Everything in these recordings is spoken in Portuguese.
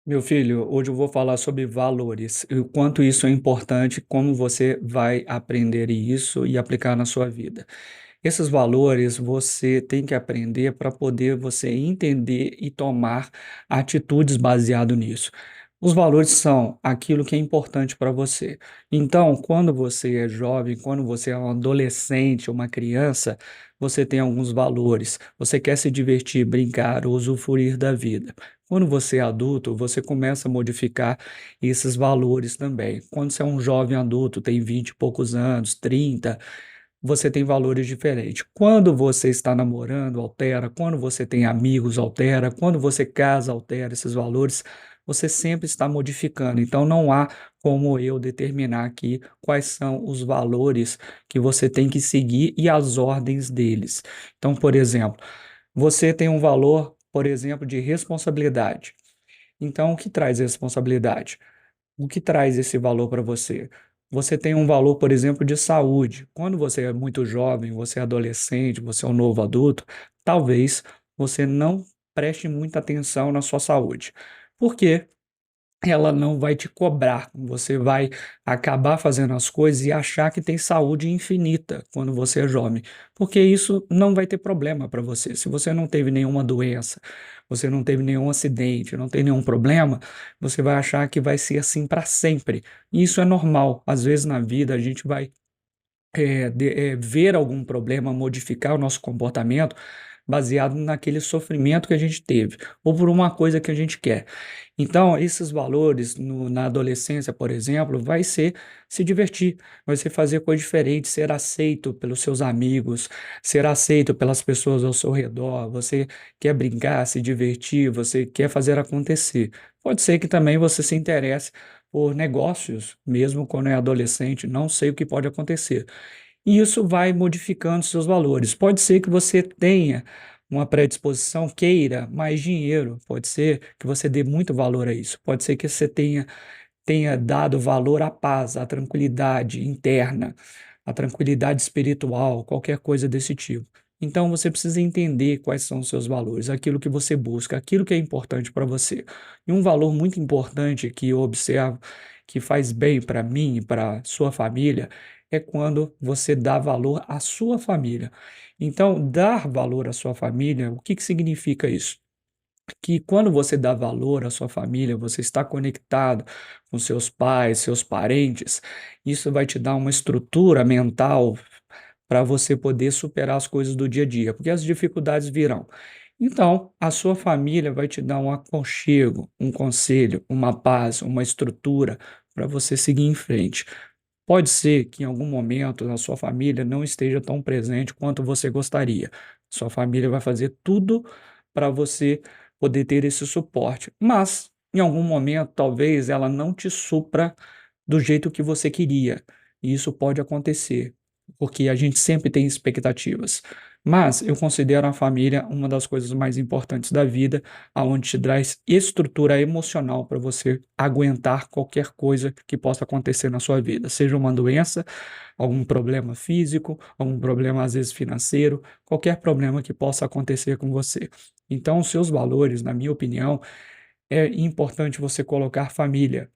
Meu filho, hoje eu vou falar sobre valores e o quanto isso é importante, como você vai aprender isso e aplicar na sua vida. Esses valores você tem que aprender para poder você entender e tomar atitudes baseado nisso. Os valores são aquilo que é importante para você. Então, quando você é jovem, quando você é um adolescente, uma criança, você tem alguns valores. Você quer se divertir, brincar, usufruir da vida. Quando você é adulto, você começa a modificar esses valores também. Quando você é um jovem adulto, tem 20 e poucos anos, 30, você tem valores diferentes. Quando você está namorando, altera. Quando você tem amigos, altera. Quando você casa, altera esses valores. Você sempre está modificando. Então, não há como eu determinar aqui quais são os valores que você tem que seguir e as ordens deles. Então, por exemplo, você tem um valor, por exemplo, de responsabilidade. Então, o que traz responsabilidade? O que traz esse valor para você? Você tem um valor, por exemplo, de saúde. Quando você é muito jovem, você é adolescente, você é um novo adulto, talvez você não preste muita atenção na sua saúde. Por quê? Ela não vai te cobrar. Você vai acabar fazendo as coisas e achar que tem saúde infinita quando você é jovem, porque isso não vai ter problema para você. Se você não teve nenhuma doença, você não teve nenhum acidente, não tem nenhum problema, você vai achar que vai ser assim para sempre. E isso é normal. Às vezes na vida a gente vai ver algum problema, modificar o nosso comportamento baseado naquele sofrimento que a gente teve, ou por uma coisa que a gente quer. Então, esses valores na adolescência, por exemplo, vai ser se divertir, vai ser fazer coisa diferente, ser aceito pelos seus amigos, ser aceito pelas pessoas ao seu redor. Você quer brincar, se divertir, você quer fazer acontecer. Pode ser que também você se interesse por negócios, mesmo quando é adolescente, não sei o que pode acontecer. E isso vai modificando seus valores. Pode ser que você tenha uma predisposição, queira mais dinheiro, pode ser que você dê muito valor a isso, pode ser que você tenha dado valor à paz, à tranquilidade interna, à tranquilidade espiritual, qualquer coisa desse tipo. Então você precisa entender quais são os seus valores, aquilo que você busca, aquilo que é importante para você. E um valor muito importante que eu observo, que faz bem para mim e para sua família, é quando você dá valor à sua família. Então, dar valor à sua família, o que que significa isso? Que quando você dá valor à sua família, você está conectado com seus pais, seus parentes, isso vai te dar uma estrutura mental para você poder superar as coisas do dia a dia, porque as dificuldades virão. Então, a sua família vai te dar um aconchego, um conselho, uma paz, uma estrutura para você seguir em frente. Pode ser que em algum momento a sua família não esteja tão presente quanto você gostaria. Sua família vai fazer tudo para você poder ter esse suporte, mas em algum momento talvez ela não te supra do jeito que você queria. E isso pode acontecer, porque a gente sempre tem expectativas. Mas eu considero a família uma das coisas mais importantes da vida, aonde te traz estrutura emocional para você aguentar qualquer coisa que possa acontecer na sua vida, seja uma doença, algum problema físico, algum problema às vezes financeiro, qualquer problema que possa acontecer com você. Então, os seus valores, na minha opinião, é importante você colocar família,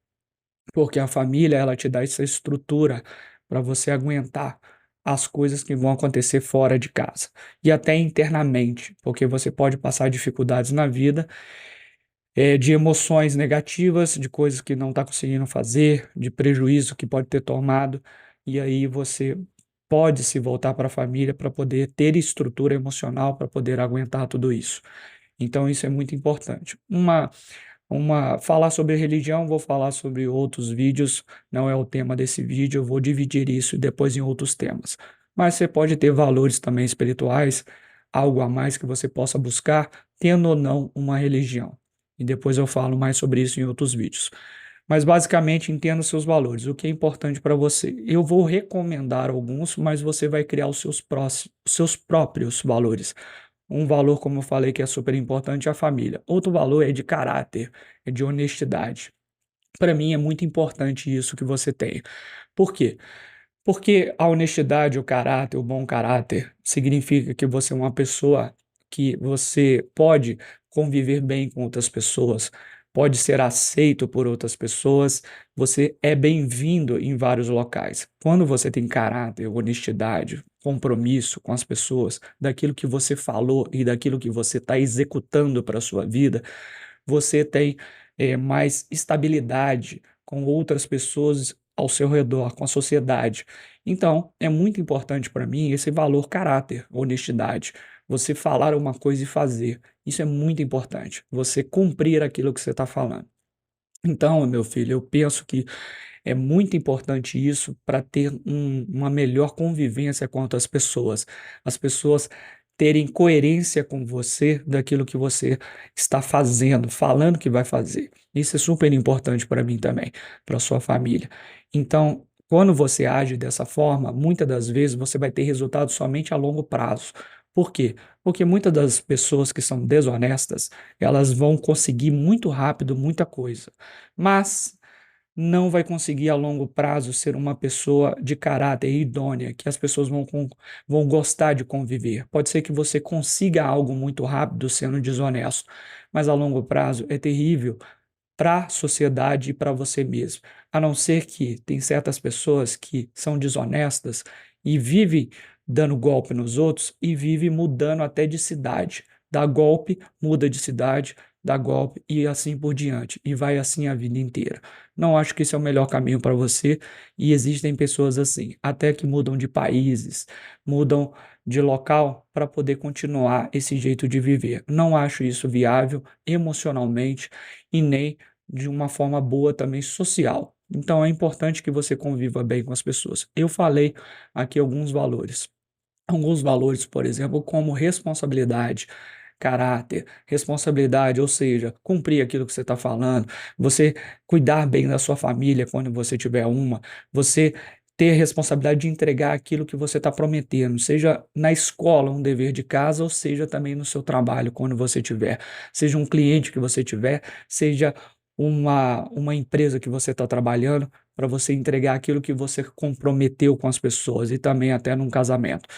porque a família ela te dá essa estrutura para você aguentar as coisas que vão acontecer fora de casa e até internamente, porque você pode passar dificuldades na vida, de emoções negativas, de coisas que não está conseguindo fazer, de prejuízo que pode ter tomado, e aí você pode se voltar para a família para poder ter estrutura emocional para poder aguentar tudo isso. Então isso é muito importante. Falar sobre religião, vou falar sobre outros vídeos, não é o tema desse vídeo, eu vou dividir isso depois em outros temas. Mas você pode ter valores também espirituais, algo a mais que você possa buscar, tendo ou não uma religião. E depois eu falo mais sobre isso em outros vídeos. Mas basicamente entenda os seus valores, o que é importante para você. Eu vou recomendar alguns, mas você vai criar os seus próprios valores. Um valor, como eu falei, que é super importante é a família. Outro valor é de caráter, é de honestidade. Para mim é muito importante isso que você tem. Por quê? Porque a honestidade, o caráter, o bom caráter, significa que você é uma pessoa que você pode conviver bem com outras pessoas. pode ser aceito por outras pessoas, você é bem-vindo em vários locais. Quando você tem caráter, honestidade, compromisso com as pessoas, daquilo que você falou e daquilo que você está executando para a sua vida, você tem mais estabilidade com outras pessoas ao seu redor, com a sociedade. Então, é muito importante para mim esse valor caráter, honestidade. Você falar uma coisa e fazer. Isso é muito importante. Você cumprir aquilo que você está falando. Então, meu filho, eu penso que é muito importante isso para ter uma melhor convivência com outras pessoas. As pessoas terem coerência com você daquilo que você está fazendo, falando que vai fazer. Isso é super importante para mim também, para sua família. Então, quando você age dessa forma, muitas das vezes você vai ter resultados somente a longo prazo. Por quê? Porque muitas das pessoas que são desonestas, elas vão conseguir muito rápido muita coisa. Mas não vai conseguir a longo prazo ser uma pessoa de caráter idônea, que as pessoas vão gostar de conviver. Pode ser que você consiga algo muito rápido sendo desonesto, mas a longo prazo é terrível para a sociedade e para você mesmo. A não ser que tem certas pessoas que são desonestas e vivem dando golpe nos outros e vivem mudando até de cidade. Dá golpe, muda de cidade, dá golpe e assim por diante. E vai assim a vida inteira. Não acho que esse é o melhor caminho para você e existem pessoas assim, até que mudam de países, mudam de local para poder continuar esse jeito de viver. Não acho isso viável emocionalmente e nem de uma forma boa também social. Então é importante que você conviva bem com as pessoas. Eu falei aqui alguns valores. Alguns valores, por exemplo, como responsabilidade, caráter, responsabilidade, ou seja, cumprir aquilo que você está falando, você cuidar bem da sua família quando você tiver uma, você ter responsabilidade de entregar aquilo que você está prometendo, seja na escola, um dever de casa, ou seja também no seu trabalho, quando você tiver, seja um cliente que você tiver, seja uma empresa que você está trabalhando, para você entregar aquilo que você comprometeu com as pessoas e também até num casamento.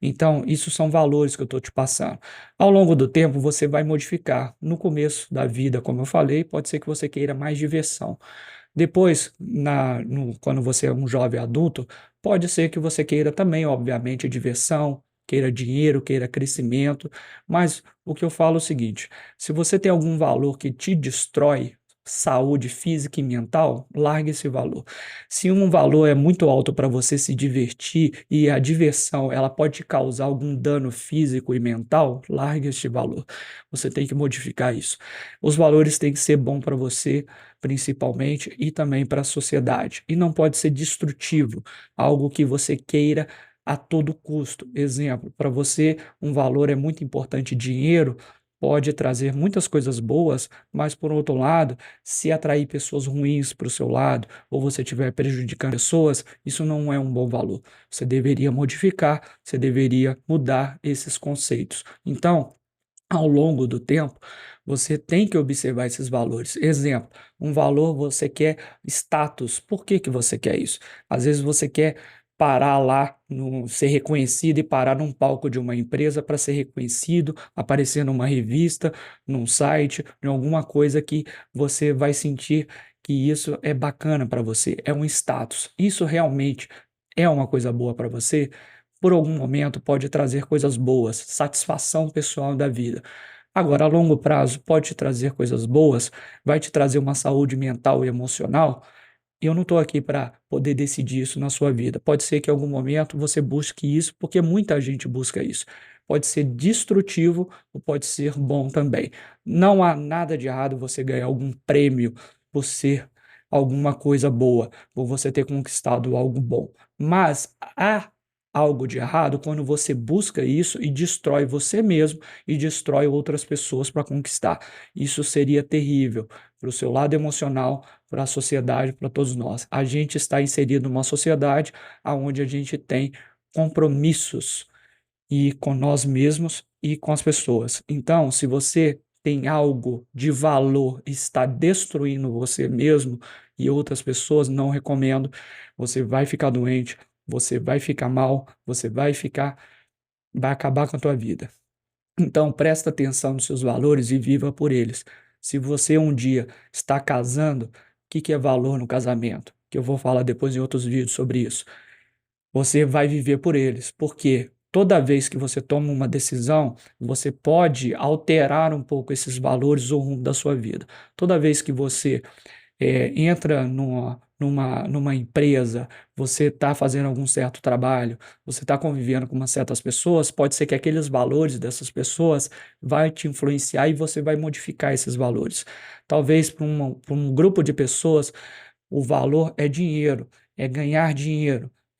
Então, isso são valores que eu estou te passando. Ao longo do tempo, você vai modificar. No começo da vida, como eu falei, pode ser que você queira mais diversão. Depois, quando você é um jovem adulto, pode ser que você queira também, obviamente, diversão, queira dinheiro, queira crescimento. Mas o que eu falo é o seguinte: se você tem algum valor que te destrói, saúde física e mental, largue esse valor. Se um valor é muito alto para você se divertir e a diversão ela pode te causar algum dano físico e mental, largue este valor. Você tem que modificar isso. Os valores têm que ser bom para você, principalmente, e também para a sociedade. E não pode ser destrutivo, algo que você queira a todo custo. Exemplo, para você um valor é muito importante, dinheiro pode trazer muitas coisas boas, mas por outro lado, se atrair pessoas ruins para o seu lado, ou você estiver prejudicando pessoas, isso não é um bom valor. Você deveria modificar, você deveria mudar esses conceitos. Então, ao longo do tempo, você tem que observar esses valores. Exemplo, um valor você quer status. Por que que você quer isso? Às vezes você quer parar lá, ser reconhecido e parar num palco de uma empresa para ser reconhecido, aparecer numa revista, num site, em alguma coisa que você vai sentir que isso é bacana para você, é um status. Isso realmente é uma coisa boa para você? Por algum momento pode trazer coisas boas, satisfação pessoal da vida. Agora, a longo prazo, pode te trazer coisas boas, vai te trazer uma saúde mental e emocional. E eu não estou aqui para poder decidir isso na sua vida. Pode ser que em algum momento você busque isso, porque muita gente busca isso. Pode ser destrutivo ou pode ser bom também. Não há nada de errado você ganhar algum prêmio por ser alguma coisa boa, por você ter conquistado algo bom. Mas há algo de errado quando você busca isso e destrói você mesmo e destrói outras pessoas para conquistar. Isso seria terrível para o seu lado emocional, para a sociedade, para todos nós. A gente está inserido numa sociedade onde a gente tem compromissos e com nós mesmos e com as pessoas. Então, se você tem algo de valor e está destruindo você mesmo e outras pessoas, não recomendo. Você vai ficar doente, você vai ficar mal, vai acabar com a tua vida. Então, presta atenção nos seus valores e viva por eles. Se você um dia está casando, o que que é valor no casamento? Que eu vou falar depois em outros vídeos sobre isso. Você vai viver por eles, porque toda vez que você toma uma decisão, você pode alterar um pouco esses valores ou rumo da sua vida. Toda vez que você entra numa empresa, você está fazendo algum certo trabalho, você está convivendo com umas certas pessoas, pode ser que aqueles valores dessas pessoas vai te influenciar e você vai modificar esses valores. Talvez para um grupo de pessoas o valor é dinheiro, é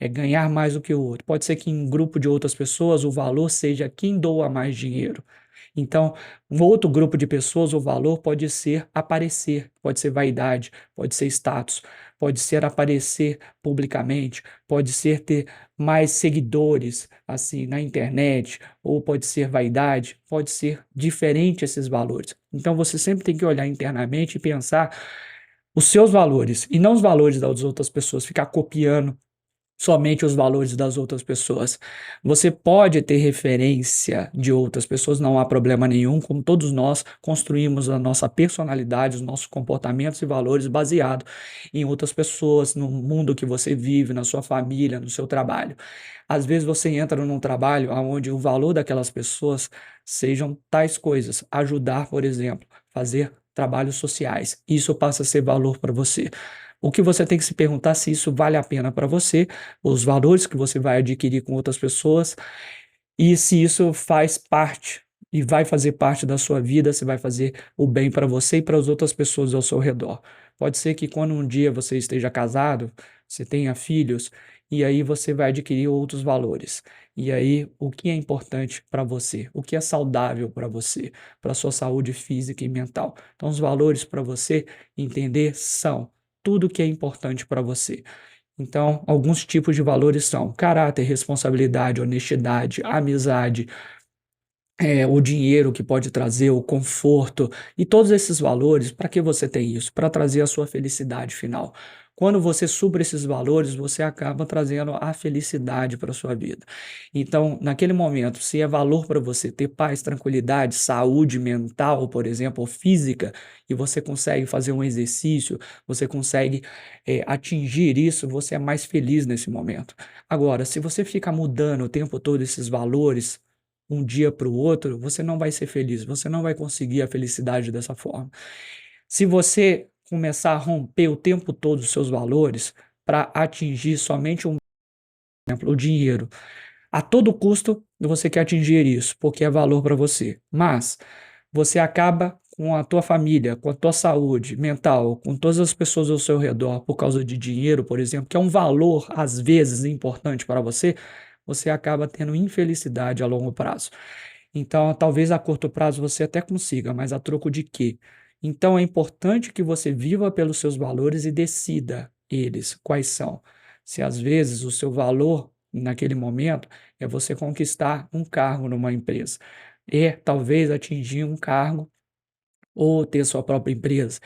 ganhar mais do que o outro. Pode ser que em um grupo de outras pessoas o valor seja quem doa mais dinheiro. Então, um outro grupo de pessoas, o valor pode ser aparecer, pode ser vaidade, pode ser status, pode ser aparecer publicamente, pode ser ter mais seguidores assim na internet, ou pode ser vaidade, pode ser diferente esses valores. Então, você sempre tem que olhar internamente e pensar os seus valores e não os valores das outras pessoas, ficar copiando somente os valores das outras pessoas. Você pode ter referência de outras pessoas, não há problema nenhum, como todos nós construímos a nossa personalidade, os nossos comportamentos e valores baseado em outras pessoas, no mundo que você vive, na sua família, no seu trabalho. Às vezes você entra num trabalho onde o valor daquelas pessoas sejam tais coisas, ajudar, por exemplo, fazer trabalhos sociais. Isso passa a ser valor para você. O que você tem que se perguntar se isso vale a pena para você, os valores que você vai adquirir com outras pessoas e se isso faz parte e vai fazer parte da sua vida, se vai fazer o bem para você e para as outras pessoas ao seu redor. Pode ser que quando um dia você esteja casado, você tenha filhos, e aí você vai adquirir outros valores. E aí, o que é importante para você? O que é saudável para você? Para a sua saúde física e mental. Então, os valores para você entender são tudo que é importante para você. Então, alguns tipos de valores são caráter, responsabilidade, honestidade, amizade, o dinheiro que pode trazer, o conforto e todos esses valores. Para que você tem isso? Para trazer a sua felicidade final. Quando você supra esses valores, você acaba trazendo a felicidade para a sua vida. Então, naquele momento, se é valor para você ter paz, tranquilidade, saúde mental, por exemplo, ou física, e você consegue fazer um exercício, você consegue atingir isso, você é mais feliz nesse momento. Agora, se você fica mudando o tempo todo esses valores, um dia para o outro, você não vai ser feliz, você não vai conseguir a felicidade dessa forma. Se você começar a romper o tempo todo os seus valores para atingir somente um exemplo, o dinheiro, a todo custo você quer atingir isso, porque é valor para você, mas você acaba com a tua família, com a tua saúde mental, com todas as pessoas ao seu redor por causa de dinheiro, por exemplo, que é um valor às vezes importante para você, você acaba tendo infelicidade a longo prazo. Então, talvez a curto prazo você até consiga, mas a troco de quê? Então, é importante que você viva pelos seus valores e decida eles quais são. Se às vezes o seu valor naquele momento é você conquistar um cargo numa empresa, e talvez atingir um cargo ou ter sua própria empresa.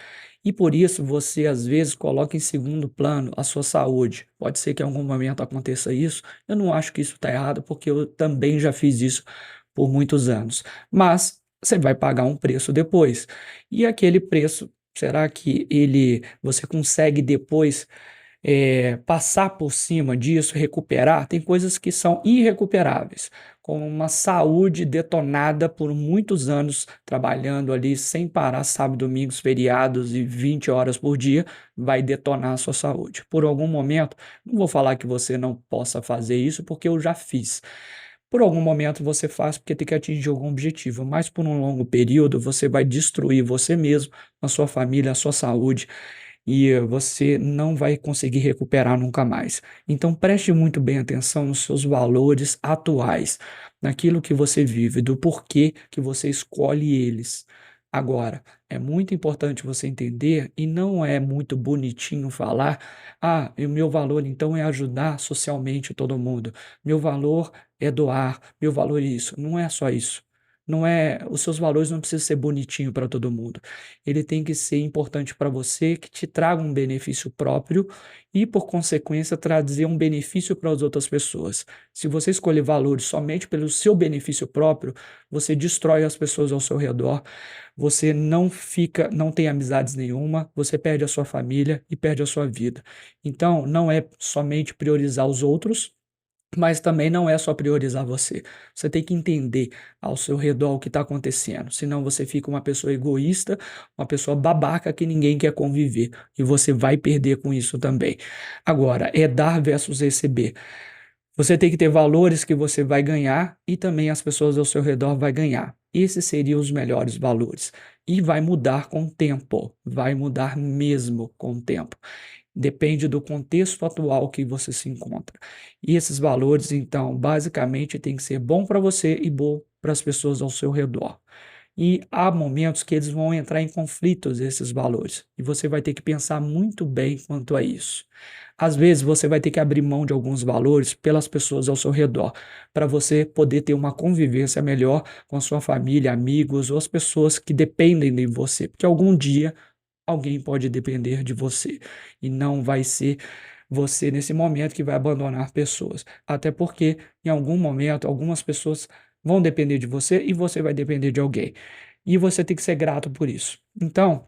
E por isso você às vezes coloca em segundo plano a sua saúde. Pode ser que em algum momento aconteça isso. Eu não acho que isso está errado, porque eu também já fiz isso por muitos anos. Mas você vai pagar um preço depois. E aquele preço, será que você consegue depois passar por cima disso, recuperar? Tem coisas que são irrecuperáveis, como uma saúde detonada por muitos anos trabalhando ali sem parar, sábado, domingos, feriados e 20 horas por dia, vai detonar a sua saúde. Por algum momento, não vou falar que você não possa fazer isso, porque eu já fiz. Por algum momento você faz porque tem que atingir algum objetivo, mas por um longo período você vai destruir você mesmo, a sua família, a sua saúde e você não vai conseguir recuperar nunca mais. Então preste muito bem atenção nos seus valores atuais, naquilo que você vive, do porquê que você escolhe eles. Agora, é muito importante você entender e não é muito bonitinho falar: "Ah, e o meu valor então é ajudar socialmente todo mundo. Meu valor é doar, meu valor é isso". Não é só isso. Não é, os seus valores não precisam ser bonitinho para todo mundo. Ele tem que ser importante para você, que te traga um benefício próprio e, por consequência, trazer um benefício para as outras pessoas. Se você escolher valores somente pelo seu benefício próprio, você destrói as pessoas ao seu redor, você não tem amizades nenhuma, você perde a sua família e perde a sua vida. Então, não é somente priorizar os outros, mas também não é só priorizar você. Você tem que entender ao seu redor o que está acontecendo. Senão você fica uma pessoa egoísta, uma pessoa babaca que ninguém quer conviver. E você vai perder com isso também. Agora, é dar versus receber. Você tem que ter valores que você vai ganhar e também as pessoas ao seu redor vai ganhar. Esses seriam os melhores valores. E vai mudar com o tempo. Vai mudar mesmo com o tempo. Depende do contexto atual que você se encontra. E esses valores, então, basicamente, tem que ser bom para você e bom para as pessoas ao seu redor. E há momentos que eles vão entrar em conflitos, esses valores, e você vai ter que pensar muito bem quanto a isso. Às vezes, você vai ter que abrir mão de alguns valores pelas pessoas ao seu redor, para você poder ter uma convivência melhor com a sua família, amigos ou as pessoas que dependem de você, porque algum dia alguém pode depender de você e não vai ser você nesse momento que vai abandonar pessoas. Até porque em algum momento algumas pessoas vão depender de você e você vai depender de alguém. E você tem que ser grato por isso. Então,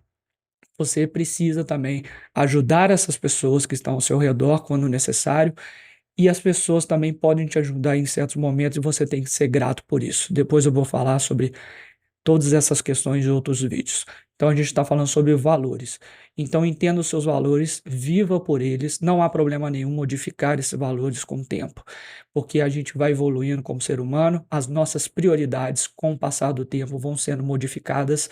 você precisa também ajudar essas pessoas que estão ao seu redor quando necessário, e as pessoas também podem te ajudar em certos momentos e você tem que ser grato por isso. Depois eu vou falar sobre todas essas questões de outros vídeos. Então a gente está falando sobre valores. Então entenda os seus valores, viva por eles, não há problema nenhum modificar esses valores com o tempo, porque a gente vai evoluindo como ser humano, as nossas prioridades com o passar do tempo vão sendo modificadas,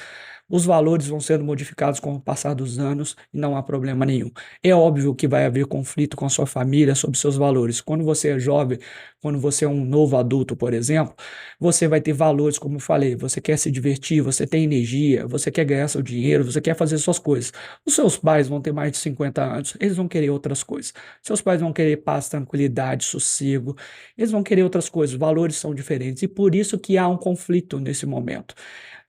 os valores vão sendo modificados com o passar dos anos e não há problema nenhum. É óbvio que vai haver conflito com a sua família sobre seus valores. Quando você é jovem, quando você é um novo adulto, por exemplo, você vai ter valores, como eu falei, você quer se divertir, você tem energia, você quer ganhar seu dinheiro, você quer fazer suas coisas. Os seus pais vão ter mais de 50 anos, eles vão querer outras coisas. Seus pais vão querer paz, tranquilidade, sossego, eles vão querer outras coisas, valores são diferentes e por isso que há um conflito nesse momento,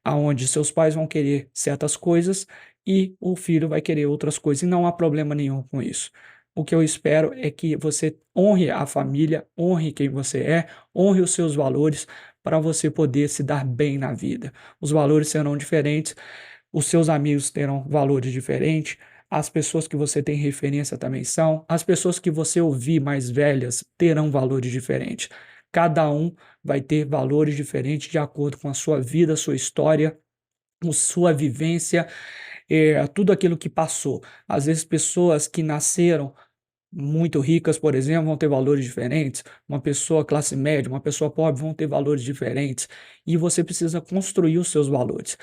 aonde seus pais vão querer certas coisas e o filho vai querer outras coisas e não há problema nenhum com isso. O que eu espero é que você honre a família, honre quem você é, honre os seus valores para você poder se dar bem na vida. Os valores serão diferentes, os seus amigos terão valores diferentes, as pessoas que você tem referência também são, as pessoas que você ouvir mais velhas terão valores diferentes. Cada um vai ter valores diferentes de acordo com a sua vida, sua história, com sua vivência, tudo aquilo que passou. Às vezes, pessoas que nasceram muito ricas, por exemplo, vão ter valores diferentes. Uma pessoa classe média, uma pessoa pobre vão ter valores diferentes. E você precisa construir os seus valores.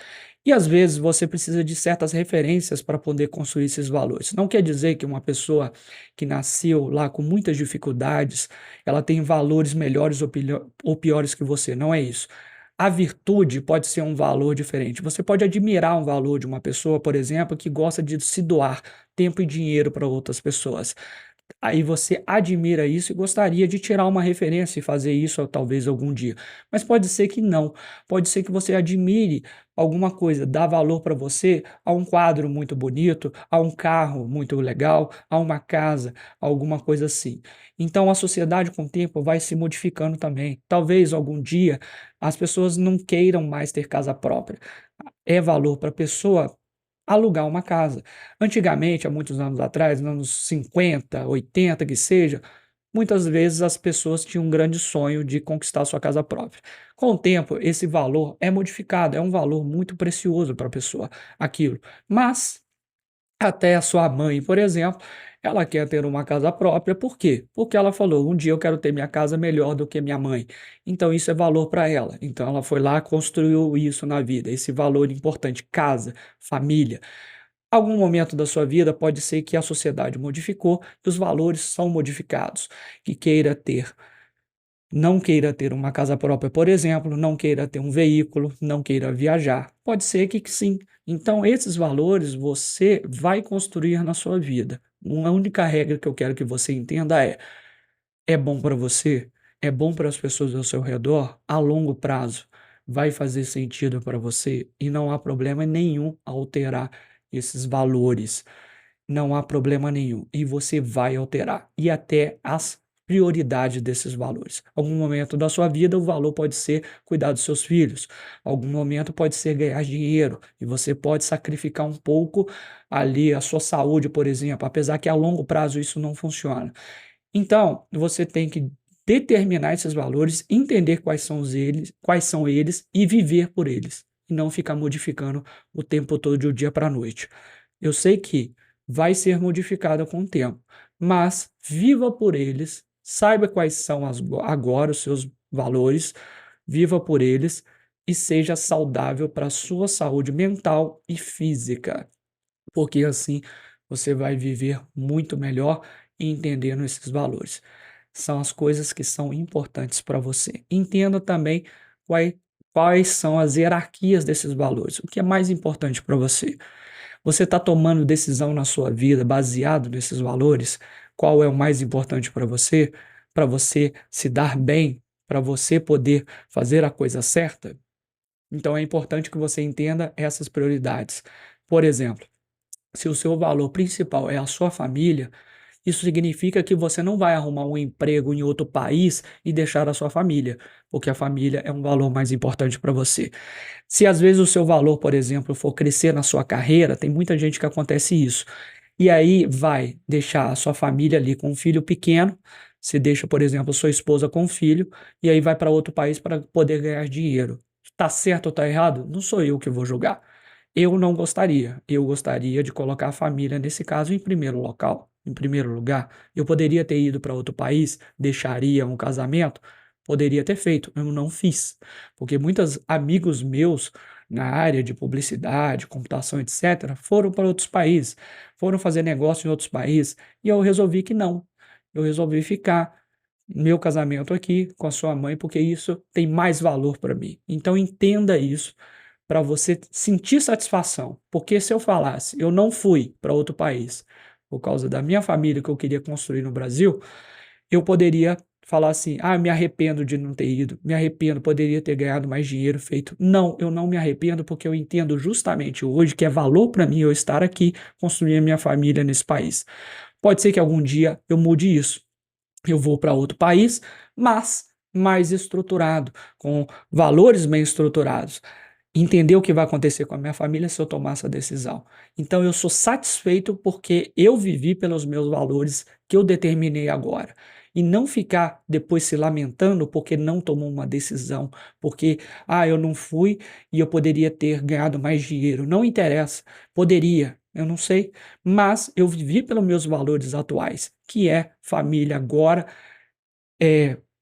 E às vezes você precisa de certas referências para poder construir esses valores. Não quer dizer que uma pessoa que nasceu lá com muitas dificuldades, ela tem valores melhores ou piores que você. Não é isso. A virtude pode ser um valor diferente. Você pode admirar um valor de uma pessoa, por exemplo, que gosta de se doar tempo e dinheiro para outras pessoas. Aí você admira isso e gostaria de tirar uma referência e fazer isso talvez algum dia. Mas pode ser que não. Pode ser que você admire alguma coisa, dá valor para você a um quadro muito bonito, a um carro muito legal, a uma casa, alguma coisa assim. Então a sociedade com o tempo vai se modificando também. Talvez algum dia as pessoas não queiram mais ter casa própria. É valor para a pessoa alugar uma casa. Antigamente, há muitos anos atrás, nos anos 50, 80, que seja, muitas vezes as pessoas tinham um grande sonho de conquistar sua casa própria. Com o tempo, esse valor é modificado, é um valor muito precioso para a pessoa, aquilo. Mas até a sua mãe, por exemplo, ela quer ter uma casa própria, por quê? Porque ela falou: um dia eu quero ter minha casa melhor do que minha mãe. Então isso é valor para ela. Então ela foi lá, construiu isso na vida, esse valor importante, casa, família. Algum momento da sua vida pode ser que a sociedade modificou e os valores são modificados, que queira ter não queira ter uma casa própria, por exemplo, não queira ter um veículo, não queira viajar. Pode ser que sim. Então, esses valores você vai construir na sua vida. Uma única regra que eu quero que você entenda é bom para você, é bom para as pessoas ao seu redor a longo prazo. vai fazer sentido para você e não há problema nenhum alterar esses valores. Não há problema nenhum e você vai alterar e até as prioridades desses valores. Algum momento da sua vida o valor pode ser cuidar dos seus filhos, algum momento pode ser ganhar dinheiro e você pode sacrificar um pouco ali a sua saúde, por exemplo, apesar que a longo prazo isso não funciona. Então, você tem que determinar esses valores, entender quais são eles e viver por eles, e não ficar modificando o tempo todo de um dia para a noite. Eu sei que vai ser modificado com o tempo, mas viva por eles, saiba quais são agora os seus valores, viva por eles e seja saudável para a sua saúde mental e física, porque assim você vai viver muito melhor entendendo esses valores. São as coisas que são importantes para você. Entenda também quais, quais são as hierarquias desses valores, o que é mais importante para você. Você está tomando decisão na sua vida baseado nesses valores? Qual é o mais importante para você? Para você se dar bem? Para você poder fazer a coisa certa? Então é importante que você entenda essas prioridades. Por exemplo, se o seu valor principal é a sua família, isso significa que você não vai arrumar um emprego em outro país e deixar a sua família, porque a família é um valor mais importante para você. Se às vezes o seu valor, por exemplo, for crescer na sua carreira, tem muita gente que acontece isso. E aí vai deixar a sua família ali com um filho pequeno, se deixa, por exemplo, sua esposa com um filho, e aí vai para outro país para poder ganhar dinheiro. Está certo ou está errado? Não sou eu que vou julgar. Eu não gostaria. Eu gostaria de colocar a família, nesse caso, em primeiro local, em primeiro lugar. Eu poderia ter ido para outro país, deixaria um casamento, poderia ter feito, eu não fiz, porque muitos amigos meus na área de publicidade, computação, etc., foram para outros países, foram fazer negócio em outros países, e eu resolvi que não. Eu resolvi ficar meu casamento aqui com a sua mãe, porque isso tem mais valor para mim. Então entenda isso para você sentir satisfação. Porque se eu falasse, eu não fui para outro país por causa da minha família que eu queria construir no Brasil, eu poderia falar assim: ah, me arrependo de não ter ido, me arrependo, poderia ter ganhado mais dinheiro feito. Não, eu não me arrependo porque eu entendo justamente hoje que é valor para mim eu estar aqui, construir a minha família nesse país. Pode ser que algum dia eu mude isso. Eu vou para outro país, mas mais estruturado, com valores bem estruturados. Entender o que vai acontecer com a minha família se eu tomar essa decisão. Então eu sou satisfeito porque eu vivi pelos meus valores que eu determinei agora. E não ficar depois se lamentando porque não tomou uma decisão, porque eu não fui e eu poderia ter ganhado mais dinheiro. Não interessa, poderia, eu não sei, mas eu vivi pelos meus valores atuais, que é família agora,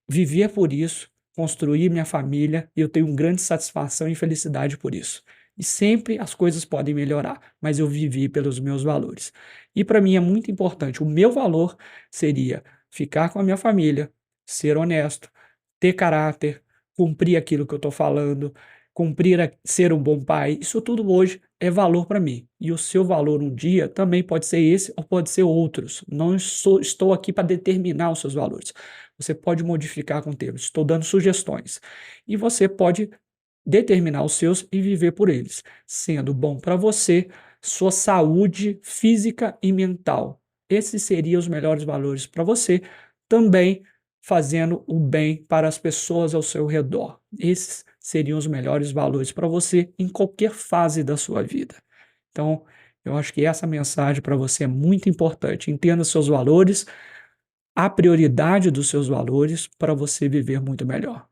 viver por isso, construir minha família, e eu tenho grande satisfação e felicidade por isso. E sempre as coisas podem melhorar, mas eu vivi pelos meus valores. E para mim é muito importante, o meu valor seria ficar com a minha família, ser honesto, ter caráter, cumprir aquilo que eu estou falando, ser um bom pai. Isso tudo hoje é valor para mim. E o seu valor um dia também pode ser esse ou pode ser outros. Não estou aqui para determinar os seus valores. Você pode modificar com o tempo. Estou dando sugestões. E você pode determinar os seus e viver por eles, sendo bom para você, sua saúde física e mental. Esses seriam os melhores valores para você, também fazendo o bem para as pessoas ao seu redor. Esses seriam os melhores valores para você em qualquer fase da sua vida. Então, eu acho que essa mensagem para você é muito importante. Entenda seus valores, a prioridade dos seus valores para você viver muito melhor.